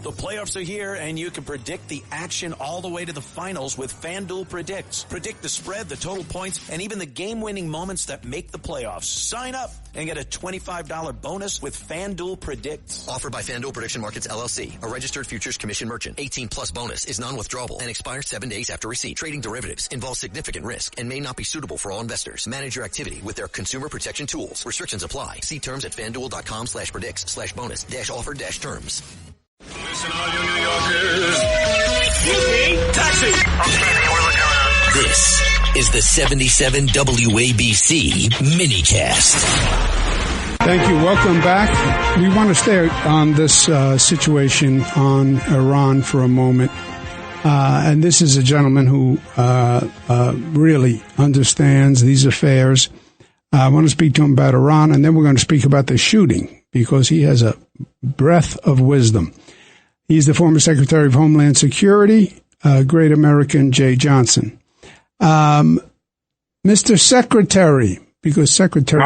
The playoffs are here, and you can predict the action all the way to the finals with FanDuel Predicts. Predict the spread, the total points, and even the game-winning moments that make the playoffs. Sign up and get a $25 bonus with FanDuel Predicts. Offered by FanDuel Prediction Markets, LLC, a registered futures commission merchant. 18-plus bonus is non-withdrawable and expires 7 days after receipt. Trading derivatives involves significant risk and may not be suitable for all investors. Manage your activity with their consumer protection tools. Restrictions apply. See terms at FanDuel.com/predicts/bonus-offer-terms. Listen, all you New Yorkers. Excuse me, taxi. Okay, we're looking around. This is the 77 WABC minicast. Thank you. Welcome back. We want to stay on this situation on Iran for a moment. And this is a gentleman who really understands these affairs. I want to speak to him about Iran, and then we're going to speak about the shooting because he has a breath of wisdom. He's the former Secretary of Homeland Security, great American Jay Johnson. Mr. Secretary, because Secretary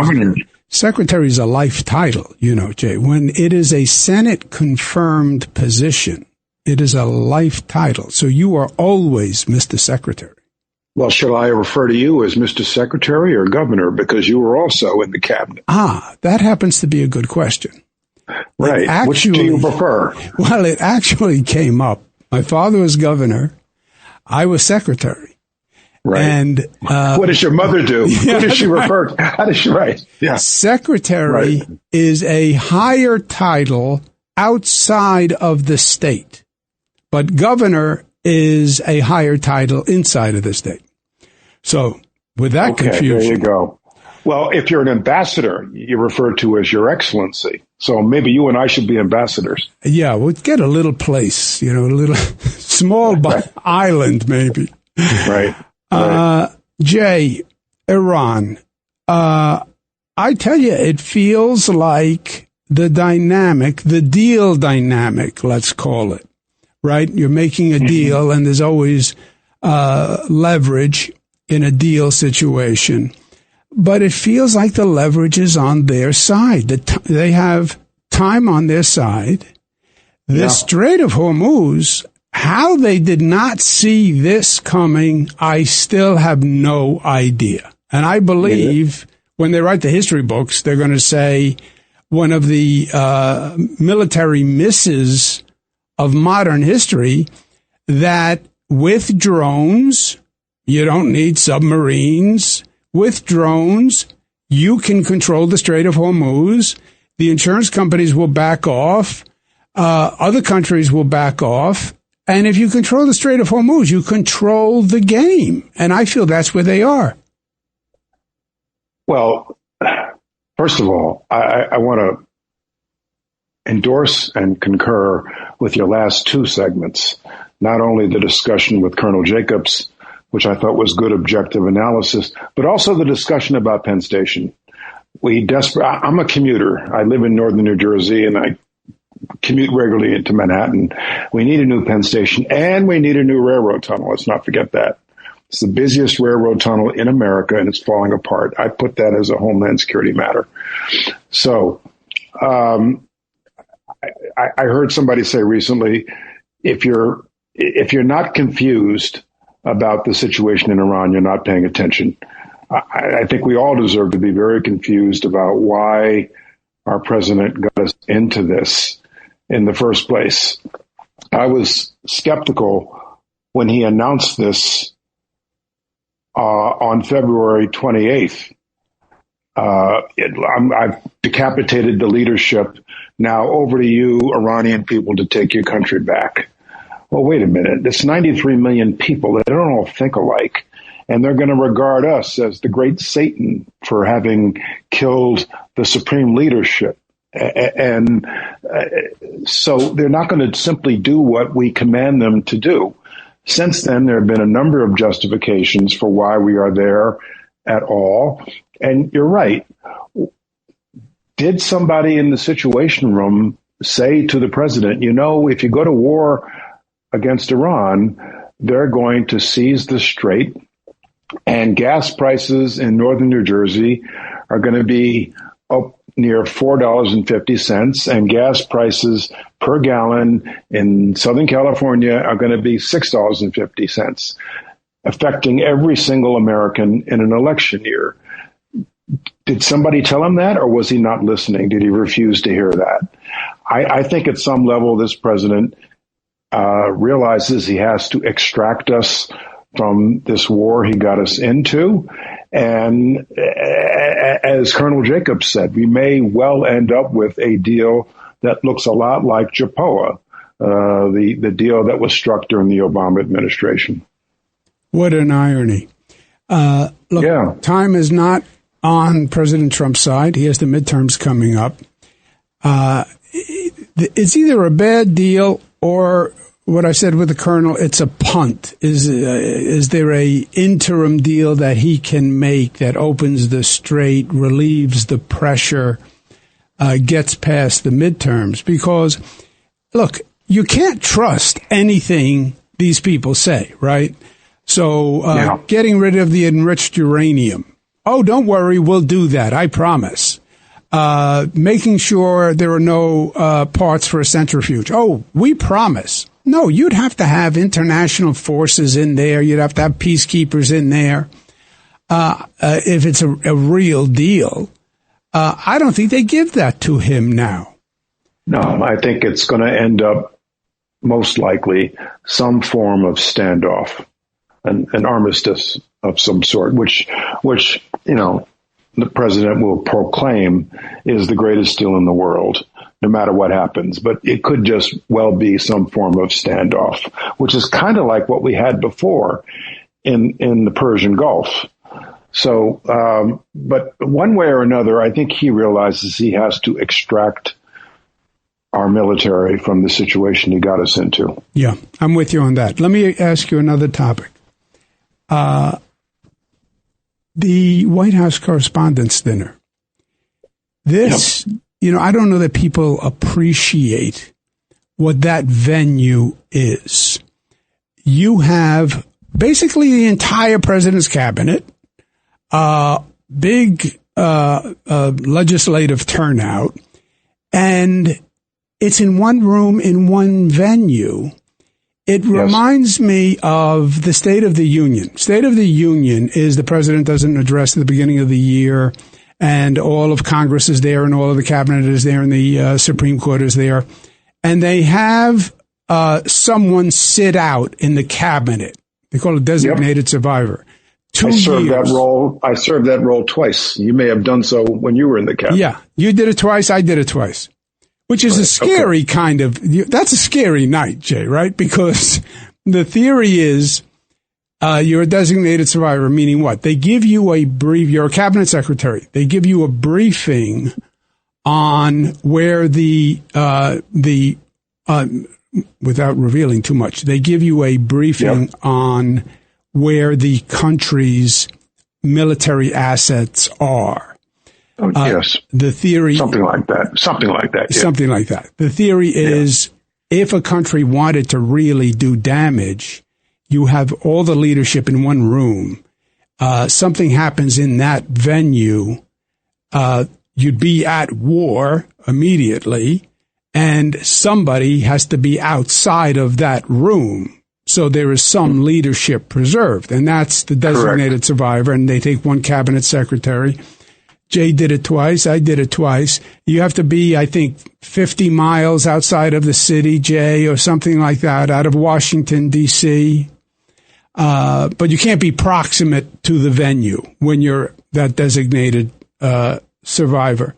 is a life title, you know, Jay. When it is a Senate-confirmed position, it is a life title. So you are always Mr. Secretary. Well, shall I refer to you as Mr. Secretary or Governor? Because you were also in the cabinet. That happens to be a good question. Right. Actually, which do you prefer? Well, it actually came up. My father was governor. I was secretary. Right. And what does your mother do? Yeah, what does she refer to? How does she write? Yeah. Secretary is a higher title outside of the state, but governor is a higher title inside of the state. So with that confusion. There you go. Well, if you're an ambassador, you're referred to as Your Excellency. So maybe you and I should be ambassadors. Yeah, we'll get a little place, you know, a little small island maybe. Right. Jay, Iran. I tell you, it feels like the deal dynamic, let's call it, right? You're making a deal and there's always leverage in a deal situation. But it feels like the leverage is on their side. They have time on their side. The Strait of Hormuz, how they did not see this coming, I still have no idea. And I believe when they write the history books, they're going to say one of the military misses of modern history that with drones, you don't need submarines. With drones, you can control the Strait of Hormuz. The insurance companies will back off. Other countries will back off. And if you control the Strait of Hormuz, you control the game. And I feel that's where they are. Well, first of all, I want to endorse and concur with your last two segments. Not only the discussion with Colonel Jacobs, which I thought was good objective analysis, but also the discussion about Penn Station. I'm a commuter. I live in northern New Jersey, and I commute regularly into Manhattan. We need a new Penn Station, and we need a new railroad tunnel. Let's not forget that. It's the busiest railroad tunnel in America, and it's falling apart. I put that as a Homeland Security matter. So I heard somebody say recently, if you're not confused about the situation in Iran, you're not paying attention. I think we all deserve to be very confused about why our president got us into this in the first place. I was skeptical when he announced this on February 28th. I've decapitated the leadership. Now over to you, Iranian people, to take your country back. Well, wait a minute. It's 93 million people. They don't all think alike. And they're going to regard us as the great Satan for having killed the supreme leadership. And so they're not going to simply do what we command them to do. Since then, there have been a number of justifications for why we are there at all. And you're right. Did somebody in the Situation Room say to the president, you know, if you go to war against Iran, they're going to seize the strait, and gas prices in northern New Jersey are going to be near $4.50, and gas prices per gallon in Southern California are going to be $6.50, affecting every single American in an election year. Did somebody tell him that, or was he not listening? Did he refuse to hear that? I think at some level this president realizes he has to extract us from this war he got us into. And as Colonel Jacobs said, we may well end up with a deal that looks a lot like JPOA, the deal that was struck during the Obama administration. What an irony. Look, time is not on President Trump's side. He has the midterms coming up. It's either a bad deal or what I said with the Colonel, it's a punt. Is there a interim deal that he can make that opens the strait, relieves the pressure, gets past the midterms? Because, look, you can't trust anything these people say, right? So getting rid of the enriched uranium. Oh, don't worry, we'll do that, I promise. Making sure there are no parts for a centrifuge. Oh, we promise. No, you'd have to have international forces in there. You'd have to have peacekeepers in there. If it's a real deal, I don't think they give that to him now. No, I think it's going to end up most likely some form of standoff, an armistice of some sort, which the president will proclaim is the greatest deal in the world, no matter what happens. But it could just well be some form of standoff, which is kind of like what we had before in the Persian Gulf. So, but one way or another, I think he realizes he has to extract our military from the situation he got us into. Yeah, I'm with you on that. Let me ask you another topic. The White House Correspondents' Dinner. This, I don't know that people appreciate what that venue is. You have basically the entire president's cabinet, big legislative turnout, and it's in one room, in one venue. It reminds me of the State of the Union. State of the Union is the president does an address at the beginning of the year, and all of Congress is there, and all of the cabinet is there, and the Supreme Court is there. And they have someone sit out in the cabinet. They call it designated survivor. I served that role twice. You may have done so when you were in the cabinet. Yeah, you did it twice. I did it twice. Which is a scary kind of, that's a scary night, Jay, right? Because the theory is you're a designated survivor, meaning what? They give you a brief, you're a cabinet secretary. They give you a briefing on where without revealing too much, they give you a briefing on where the country's military assets are. Oh, yes. The theory... Something like that. Yeah. Something like that. The theory is if a country wanted to really do damage, you have all the leadership in one room. Something happens in that venue, you'd be at war immediately, and somebody has to be outside of that room. So there is some leadership preserved, and that's the designated survivor, and they take one cabinet secretary. Jay did it twice. I did it twice. You have to be, I think, 50 miles outside of the city, Jay, or something like that, out of Washington, D.C. But you can't be proximate to the venue when you're that designated survivor.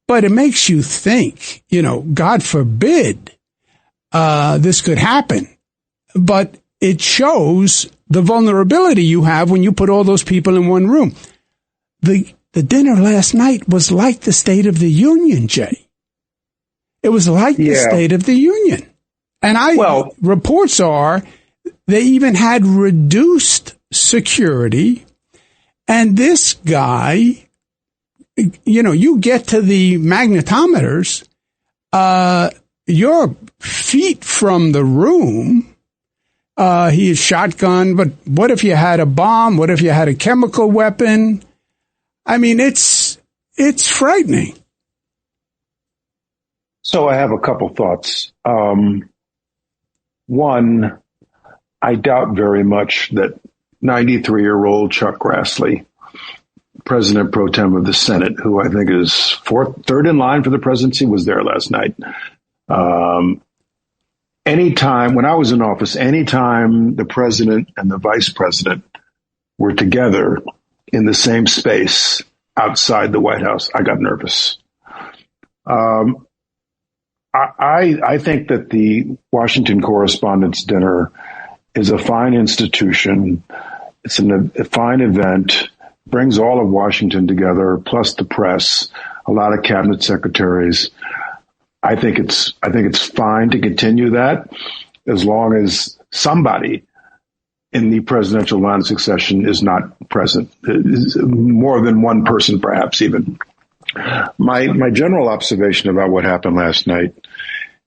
But it makes you think, God forbid this could happen. But it shows the vulnerability you have when you put all those people in one room. The dinner last night was like the State of the Union, Jay. It was like the State of the Union. And reports are they even had reduced security. And this guy, you get to the magnetometers, you're feet from the room. He is shotgunned, but what if you had a bomb? What if you had a chemical weapon? I mean, it's frightening. So I have a couple thoughts. One, I doubt very much that 93-year-old Chuck Grassley, President pro tem of the Senate, who I think is third in line for the presidency, was there last night. Anytime, when I was in office, anytime the president and the vice president were together in the same space outside the White House, I got nervous. I think that the Washington Correspondents' Dinner is a fine institution. It's a fine event, brings all of Washington together, plus the press, a lot of cabinet secretaries. I think it's fine to continue that as long as somebody in the presidential line of succession is not present, more than one person, perhaps even. My general observation about what happened last night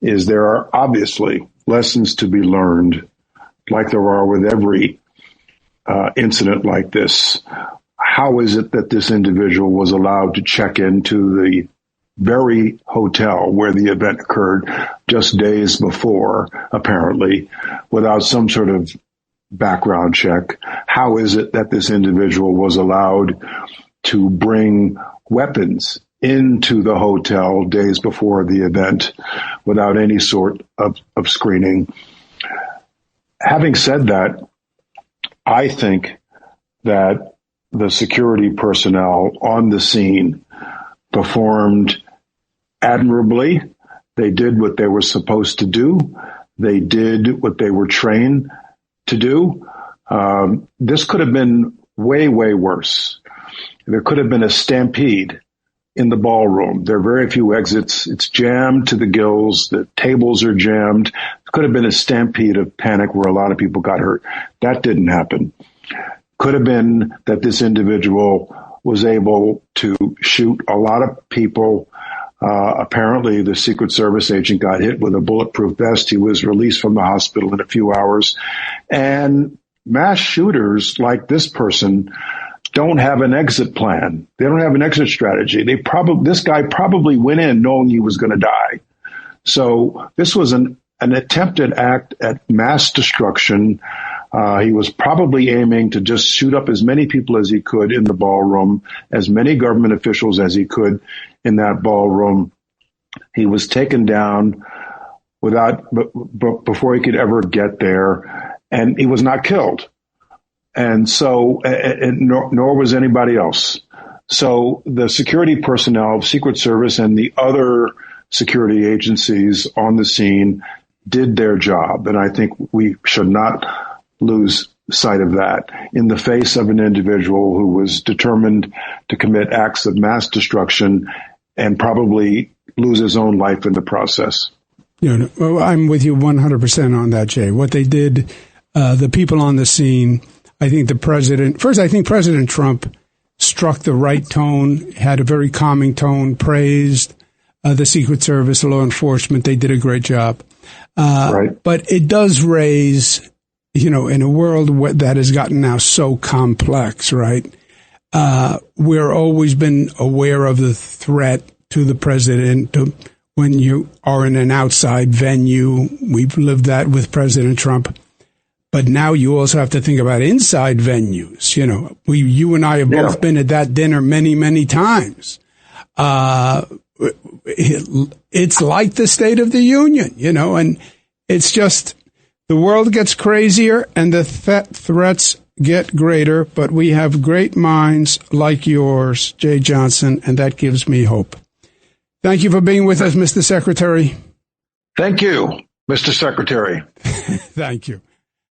is there are obviously lessons to be learned, like there are with every incident like this. How is it that this individual was allowed to check into the very hotel where the event occurred just days before, apparently, without some sort of background check? How is it that this individual was allowed to bring weapons into the hotel days before the event without any sort of screening? Having said that, I think that the security personnel on the scene performed admirably. They did what they were supposed to do. They did what they were trained to do. This could have been way, way worse. There could have been a stampede in the ballroom. There are very few exits. It's jammed to the gills. The tables are jammed. It could have been a stampede of panic where a lot of people got hurt. That didn't happen. Could have been that this individual was able to shoot a lot of people. Apparently, the Secret Service agent got hit with a bulletproof vest. He was released from the hospital in a few hours. And mass shooters like this person don't have an exit plan. They don't have an exit strategy. This guy probably went in knowing he was going to die. So this was an attempted act at mass destruction. He was probably aiming to just shoot up as many people as he could in the ballroom, as many government officials as he could in that ballroom. He was taken down before he could ever get there, and he was not killed. And so, nor was anybody else. So the security personnel, Secret Service, and the other security agencies on the scene did their job. And I think we should not lose sight of that in the face of an individual who was determined to commit acts of mass destruction and probably lose his own life in the process. Yeah, I'm with you 100% on that, Jay. What they did, the people on the scene, I think President Trump struck the right tone, had a very calming tone, praised the Secret Service, law enforcement. They did a great job. Right. But it does raise, in a world that has gotten now so complex, right? We're always been aware of the threat to the president when you are in an outside venue. We've lived that with President Trump. But now you also have to think about inside venues. You and I have both been at that dinner many, many times. It's like the State of the Union, and it's just the world gets crazier and the threats get greater. But we have great minds like yours, Jay Johnson, and that gives me hope. Thank you for being with us, Mr. Secretary. Thank you, Mr. Secretary. Thank you.